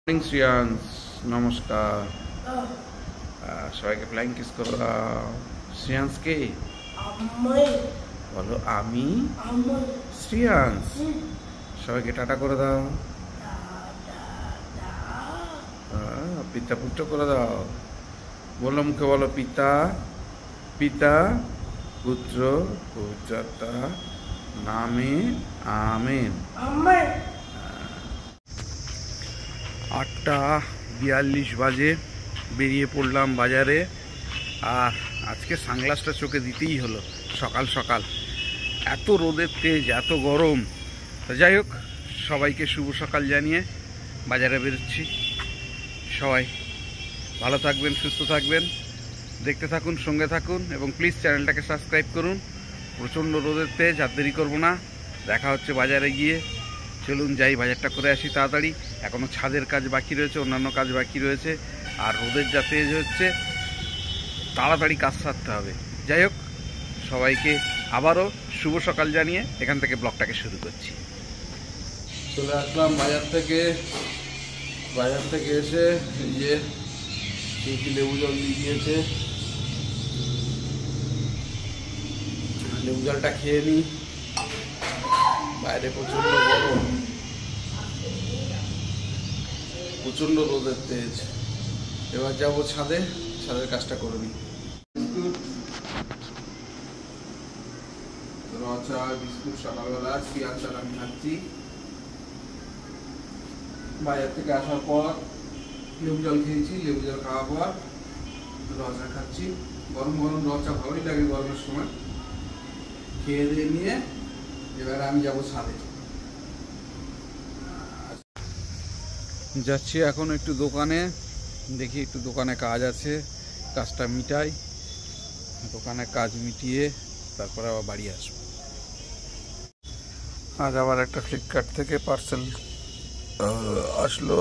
শ্রিয়াংশ নমস্কার সবাইকে flying kiss করো। শ্রিয়াংশকে বলো আমি শ্রিয়াংশ। সবাইকে টাটা করে দাও, পিতা পুত্র করে দাও। বললো মুখে বলো পিতা পিতা পুত্র পবিত্রতা নামে আমেন। 8:42 বাজে বেরিয়ে পড়লাম বাজারে। আর আজকে সানগ্লাসটা চোখে দিতেই হলো সকাল সকাল, এত রোদের তেজ, এত গরম। তো যাই হোক, সবাইকে শুভ সকাল জানিয়ে বাজারে বেরোচ্ছি। সবাই ভালো থাকবেন, সুস্থ থাকবেন, দেখতে থাকুন, সঙ্গে থাকুন এবং প্লিজ চ্যানেলটাকে সাবস্ক্রাইব করুন। প্রচণ্ড রোদের তেজ, আর দেরি করবো না, দেখা হচ্ছে বাজারে গিয়ে। চলুন যাই, বাজারটা করে আসি তাড়াতাড়ি। এখনও ছাদের কাজ বাকি রয়েছে, অন্যান্য কাজ বাকি রয়েছে, আর রোদের যা তেজ হচ্ছে তাড়াতাড়ি কাজ সারতে হবে। যাই হোক, সবাইকে আবারও শুভ সকাল জানিয়ে এখান থেকে ব্লগটাকে শুরু করছি। চলে আসলাম বাজার থেকে এসে এই যে কি লেবু জল দিয়ে দিয়েছে, লেবু জলটা খেয়ে নিই। বাইরে প্রচণ্ড গরম, প্রচণ্ড রোদের তেজ। এবার যাবো ছাদের কাজটা করে নিই। বিস্কুট সকালবেলা শ্রিয়াংশ আর আমি খাচ্ছি। বাজার থেকে আসার পর লেবু জল খেয়েছি, লেবু জল খাওয়ার পর রচা খাচ্ছি। গরম গরম রচা ভালোই লাগে গরমের সময়। খেয়ে দিয়ে নিয়ে এবার আমি যাবো ছাদে। যাচ্ছি এখন একটু দোকানে, দেখি একটু দোকানে কাজ আছে, কাজটা মিটাই। দোকানে কাজ মিটিয়ে তারপরে আবার বাড়ি আসবো। আজ আবার একটা ফ্লিপকার্ট থেকে পার্সেল আসলো।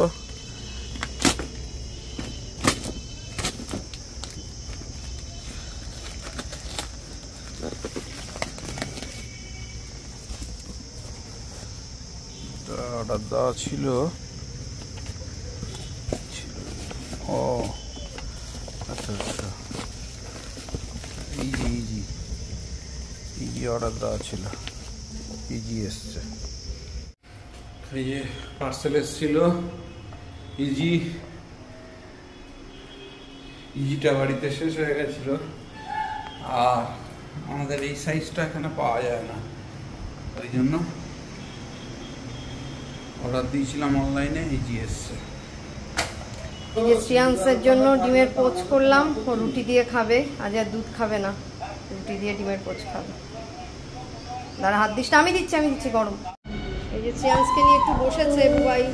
অর্ডার দেওয়া ছিল। ও আচ্ছা আচ্ছা, ইজি অর্ডার দেওয়া ছিল, ইজি এসছে। এই যে পার্সেল এসছিল ইজিটা বাড়িতে শেষ হয়ে গেছিল। আর আমাদের এই সাইজটা এখানে পাওয়া যায় না, ওই জন্য অর্ডার দিয়েছিলাম অনলাইনে, ইজি এসছে। এই যে শ্রিয়াংশের জন্য ডিমের পোচ করলাম, ও রুটি দিয়ে খাবে, আজ আর দুধ খাবে না, রুটি দিয়ে ডিমের পোচ খাবে। দাঁড়া, হাত দিস, আমি দিচ্ছি গরম। এই যে শ্রিয়াংশকে নিয়ে একটু বসেছে বুবাই,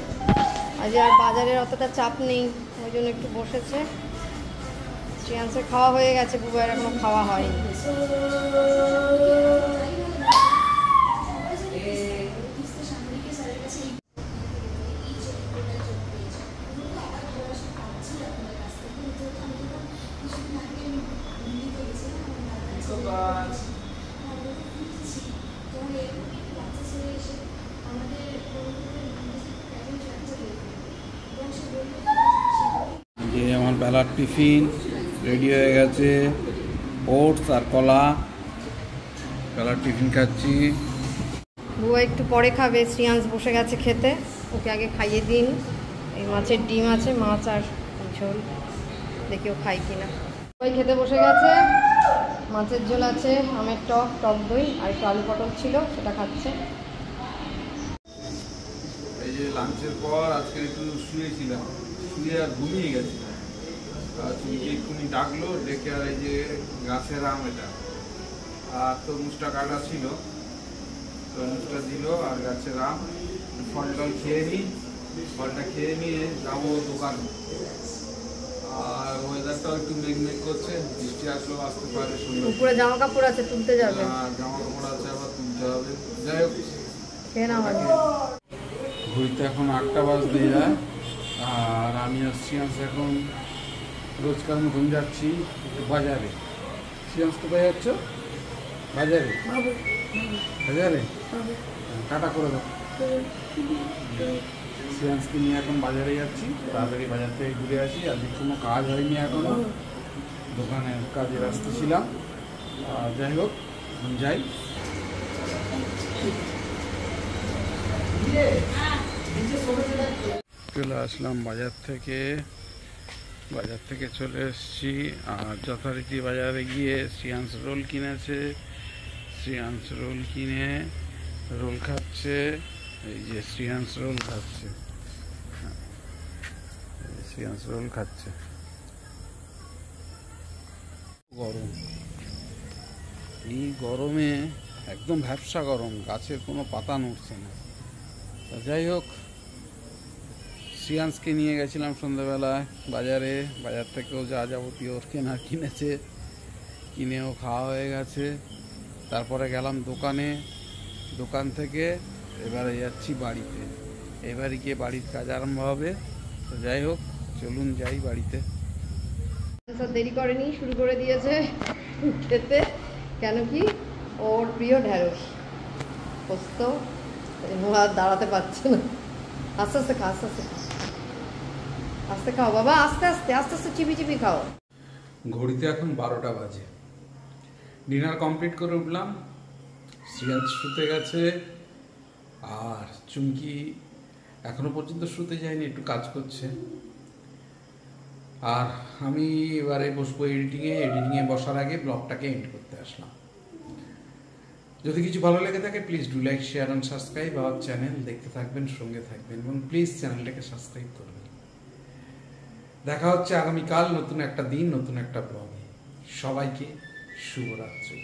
আজ আর বাজারের অতটা চাপ নেই, ওই জন্য একটু বসেছে। শ্রিয়াংশের খাওয়া হয়ে গেছে, বুবাইয়ের এখনো খাওয়া হয়নি। আমার বেলার টিফিন রেডি হয়ে গেছে, ওটস আর কলা। বেলার টিফিন খাচ্ছি। বুয়া একটু পরে খাবে, শ্রিয়াংশ বসে গেছে খেতে, ওকে আগে খাইয়ে দিন। এই মাছের ডিম আছে, মাছ আর ঝোল, দেখি ও খাই কিনা। ওই খেতে বসে গেছে, মাছের ঝোল আছে, আমের টক দই আর একটু আলু পটল ছিল, সেটা খাচ্ছে। এই যে লাঞ্চের পর আজকে একটু শুয়েছিলাম, শুয়ে আর ঘুমিয়ে গেছি। চুমকি এক্ষুনি ডাকলো, ডেকে আর এই যে গাছের আম, এটা আর তরমুজটা কাটা ছিল, তরমুজটা দিল আর গাছের আম। ফলটা খেয়ে নিয়ে যাবো দোকানে। আর ওয়েদারটাও একটু মেঘ করছে, বৃষ্টি আসলেও আসতে পারে। উপরে জামা কাপড় আছে, তুলতে যাবে। জামা কাপড় আছে, আবার তুলতে হবে। যাই হোক, ঘুরতে এখন 8টা বাজতে যায়। আর আমি আর শ্রিয়াংশ এখন রোজকার মতন যাচ্ছি একটু বাজারে। শ্রিয়াংশ কোথায় যাচ্ছ? বাজারে টাটা করে দাও। শ্রেয়াংসকে নিয়ে এখন বাজারে যাচ্ছি, তাড়াতাড়ি বাজার থেকে ঘুরে আসি। আজকে কোনো কাজ হয়নি এখনো, দোকানের কাজে ব্যস্ত ছিলাম। যাই হোক, যাই। চলে আসলাম বাজার থেকে চলে এসেছি। আর যথারীতি বাজারে গিয়ে শ্রেয়াংস রোল কিনেছে। শ্রেয়াংস রোল কিনে রোল খাচ্ছে। এই যে শ্রেয়াংস রোল খাচ্ছে, শ্রেয়াংস রোল খাচ্ছে। গরম, এই গরমে একদম ভ্যাপসা গরম, গাছের কোনো পাতা নড়ছে না। যাই হোক, শ্রেয়াংসকে নিয়ে গেছিলাম সন্ধ্যাবেলায় বাজার থেকেও যা যাবতীয় ওর কেনার কিনেছে, কিনেও খাওয়া হয়ে গেছে। তারপরে গেলাম দোকান থেকে এবারে যাচ্ছি বাড়িতে। এবারে গিয়ে বাড়ির কাজ আরম্ভ হবে। তো যাই হোক, চলুন যাই বাড়িতে। দেরি করেনি, শুরু করে দিয়েছে খেতে। কেন কি, ওর প্রিয় ঢ্যাঁড়স পোস্ত, আর দাঁড়াতে পারছে না। আস্তে আস্তে খা, আস্তে খাও বাবা, আস্তে আস্তে চিবি খাও। ঘড়িতে এখন 12টা বাজে। ডিনার কমপ্লিট করে উঠলাম। শ্রেয়াংস শুতে গেছে, আর চুমকি এখনো পর্যন্ত শুতে যায়নি, একটু কাজ করছে। আর আমি এবারে বসবো এডিটিংয়ে বসার আগে ব্লগটাকে এন্ড করতে আসলাম। যদি কিছু ভালো লেগে থাকে please do like, share and subscribe our channel. দেখতে থাকবেন, সঙ্গে থাকবেন, এবং প্লিজ চ্যানেলটাকে সাবস্ক্রাইব করবেন। দেখা হচ্ছে আগামীকাল নতুন একটা দিন, নতুন একটা ব্লগে। সবাইকে শুভরাত্রি।